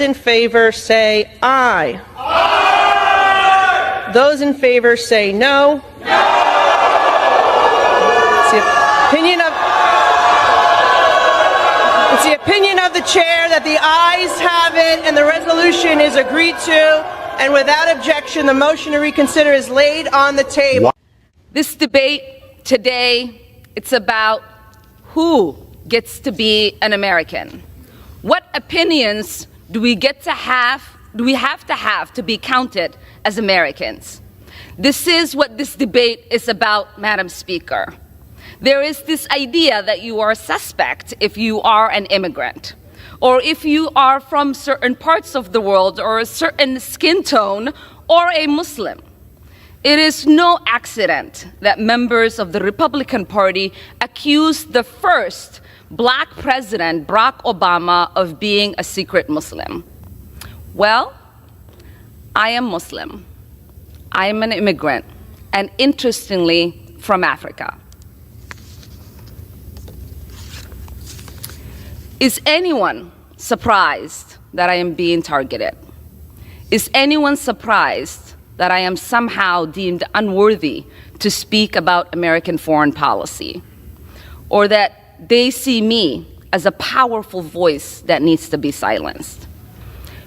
In favor say aye. Aye. Those in favor say no. No. It's the opinion of the chair that the ayes have it and the resolution is agreed to, and without objection the motion to reconsider is laid on the table. This debate today, it's about who gets to be an American. What opinions do we have to be counted as Americans? This is what this debate is about, Madam Speaker. There is this idea that you are a suspect if you are an immigrant, or if you are from certain parts of the world, or a certain skin tone, or a Muslim. It is no accident that members of the Republican Party accused the first Black president, Barack Obama, of being a secret Muslim. Well, I am Muslim. I am an immigrant, and interestingly, from Africa. Is anyone surprised that I am being targeted? Is anyone surprised that I am somehow deemed unworthy to speak about American foreign policy? Or that they see me as a powerful voice that needs to be silenced?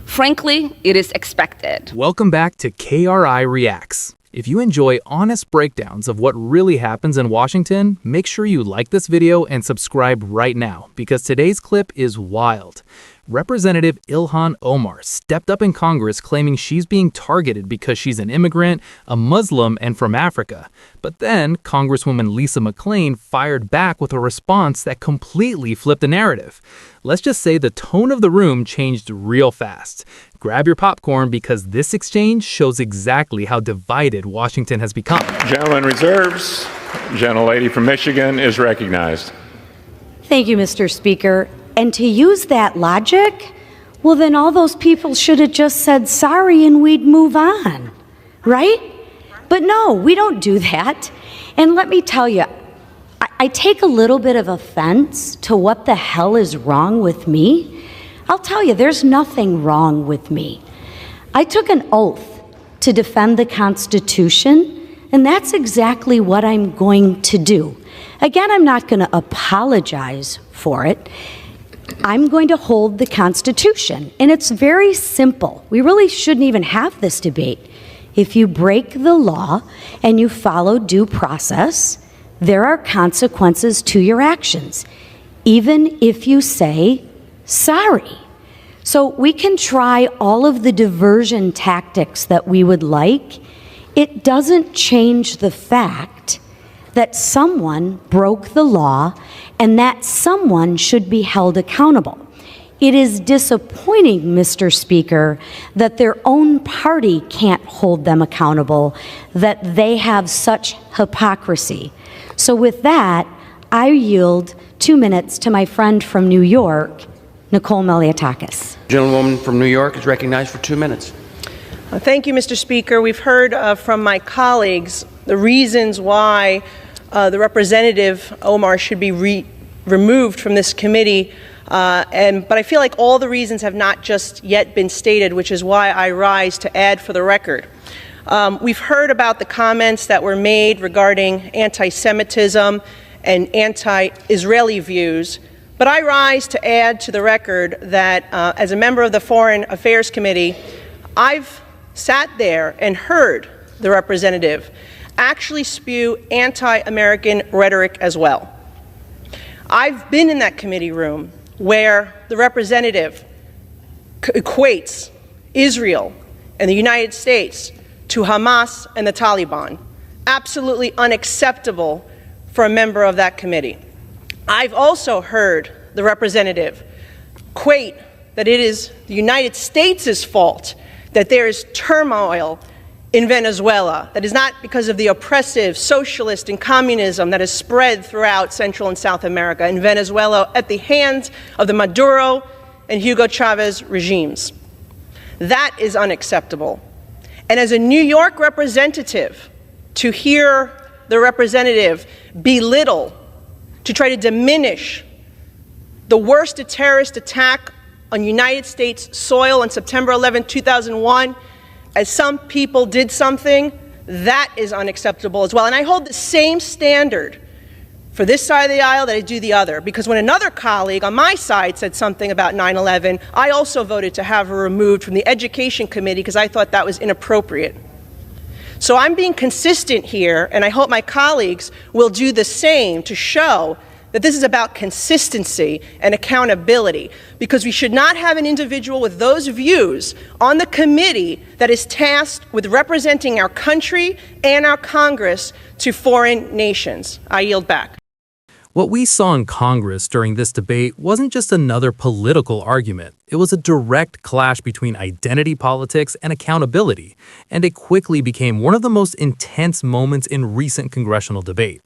Frankly, it is expected. Welcome back to KRI Reacts. If you enjoy honest breakdowns of what really happens in Washington, make sure you like this video and subscribe right now, because today's clip is wild. Representative Ilhan Omar stepped up in Congress claiming she's being targeted because she's an immigrant, a Muslim, and from Africa. But then Congresswoman McClain fired back with a response that completely flipped the narrative. Let's just say the tone of the room changed real fast. Grab your popcorn, because this exchange shows exactly how divided Washington has become. Gentleman reserves. Gentlelady from Michigan is recognized. Thank you, Mr. Speaker. And to use that logic, well, then all those people should have just said sorry and we'd move on, right? But no, we don't do that. And let me tell you, I take a little bit of offense to what the hell is wrong with me. I'll tell you, there's nothing wrong with me. I took an oath to defend the Constitution, and that's exactly what I'm going to do. Again, I'm not going to apologize for it. I'm going to hold the Constitution, and it's very simple. We really shouldn't even have this debate. If you break the law and you follow due process, there are consequences to your actions, even if you say sorry. So we can try all of the diversion tactics that we would like. It doesn't change the fact that someone broke the law and that someone should be held accountable. It is disappointing, Mr. Speaker, that their own party can't hold them accountable, that they have such hypocrisy. So with that, I yield 2 minutes to my friend from New York, Nicole Meliatakis. Gentlewoman from New York is recognized for 2 minutes. Thank you, Mr. Speaker. We've heard from my colleagues the reasons why the Representative Omar should be removed from this committee, but I feel like all the reasons have not just yet been stated, which is why I rise to add for the record. We've heard about the comments that were made regarding anti-Semitism and anti-Israeli views, but I rise to add to the record that as a member of the Foreign Affairs Committee, I've sat there and heard the representative actually spew anti-American rhetoric as well. I've been in that committee room where the representative equates Israel and the United States to Hamas and the Taliban. Absolutely unacceptable for a member of that committee. I've also heard the representative equate that it is the United States' fault that there is turmoil in Venezuela, that is not because of the oppressive socialist and communism that has spread throughout Central and South America and Venezuela at the hands of the Maduro and Hugo Chavez regimes. That is unacceptable. And as a New York representative, to hear the representative belittle, to try to diminish the worst terrorist attack on United States soil on September 11, 2001, as some people did something, that is unacceptable as well. And I hold the same standard for this side of the aisle that I do the other, because when another colleague on my side said something about 9/11, I also voted to have her removed from the Education Committee because I thought that was inappropriate. So I'm being consistent here, and I hope my colleagues will do the same to show that this is about consistency and accountability, because we should not have an individual with those views on the committee that is tasked with representing our country and our Congress to foreign nations. I yield back. What we saw in Congress during this debate wasn't just another political argument. It was a direct clash between identity politics and accountability, and it quickly became one of the most intense moments in recent congressional debate.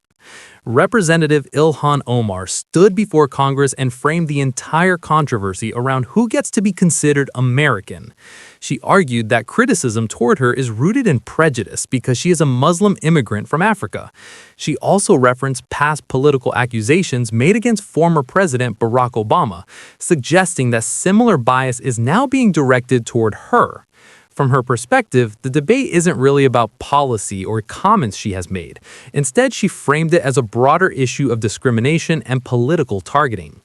Representative Ilhan Omar stood before Congress and framed the entire controversy around who gets to be considered American. She argued that criticism toward her is rooted in prejudice because she is a Muslim immigrant from Africa. She also referenced past political accusations made against former President Barack Obama, suggesting that similar bias is now being directed toward her. From her perspective, the debate isn't really about policy or comments she has made. Instead, she framed it as a broader issue of discrimination and political targeting.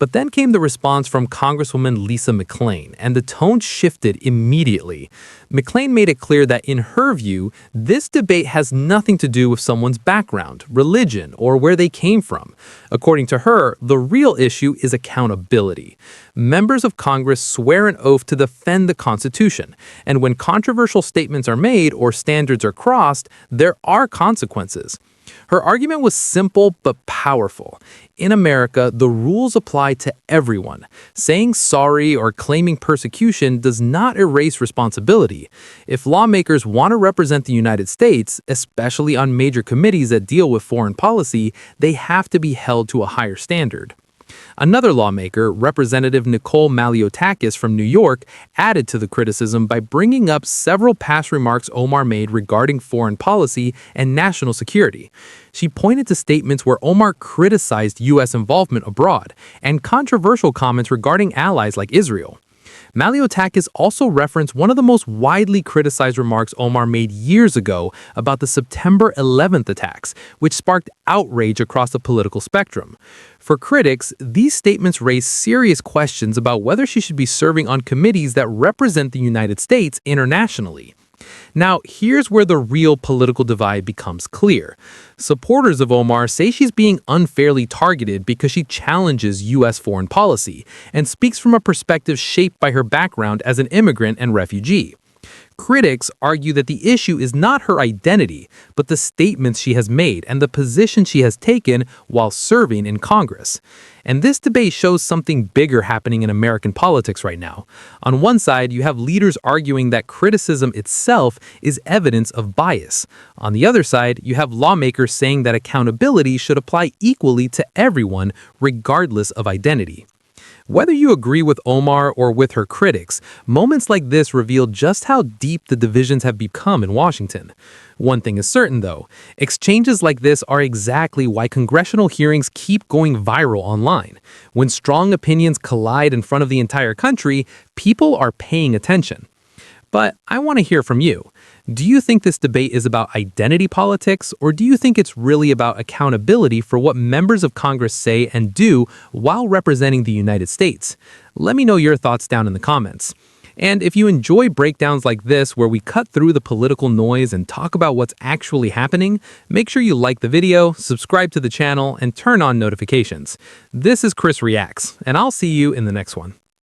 But then came the response from Congresswoman Lisa McClain, and the tone shifted immediately. McClain made it clear that in her view, this debate has nothing to do with someone's background, religion, or where they came from. According to her, the real issue is accountability. Members of Congress swear an oath to defend the Constitution, and when controversial statements are made or standards are crossed, there are consequences. Her argument was simple but powerful. In America, the rules apply to everyone. Saying sorry or claiming persecution does not erase responsibility. If lawmakers want to represent the United States, especially on major committees that deal with foreign policy, they have to be held to a higher standard. Another lawmaker, Representative Nicole Maliotakis from New York, added to the criticism by bringing up several past remarks Omar made regarding foreign policy and national security. She pointed to statements where Omar criticized U.S. involvement abroad and controversial comments regarding allies like Israel. Maliotakis also referenced one of the most widely criticized remarks Omar made years ago about the September 11th attacks, which sparked outrage across the political spectrum. For critics, these statements raise serious questions about whether she should be serving on committees that represent the United States internationally. Now, here's where the real political divide becomes clear. Supporters of Omar say she's being unfairly targeted because she challenges U.S. foreign policy and speaks from a perspective shaped by her background as an immigrant and refugee. Critics argue that the issue is not her identity, but the statements she has made and the position she has taken while serving in Congress. And this debate shows something bigger happening in American politics right now. On one side, you have leaders arguing that criticism itself is evidence of bias. On the other side, you have lawmakers saying that accountability should apply equally to everyone, regardless of identity. Whether you agree with Omar or with her critics, moments like this reveal just how deep the divisions have become in Washington. One thing is certain, though, exchanges like this are exactly why congressional hearings keep going viral online. When strong opinions collide in front of the entire country, people are paying attention. But I want to hear from you. Do you think this debate is about identity politics, or do you think it's really about accountability for what members of Congress say and do while representing the United States? Let me know your thoughts down in the comments. And if you enjoy breakdowns like this where we cut through the political noise and talk about what's actually happening, make sure you like the video, subscribe to the channel, and turn on notifications. This is Chris Reacts, and I'll see you in the next one.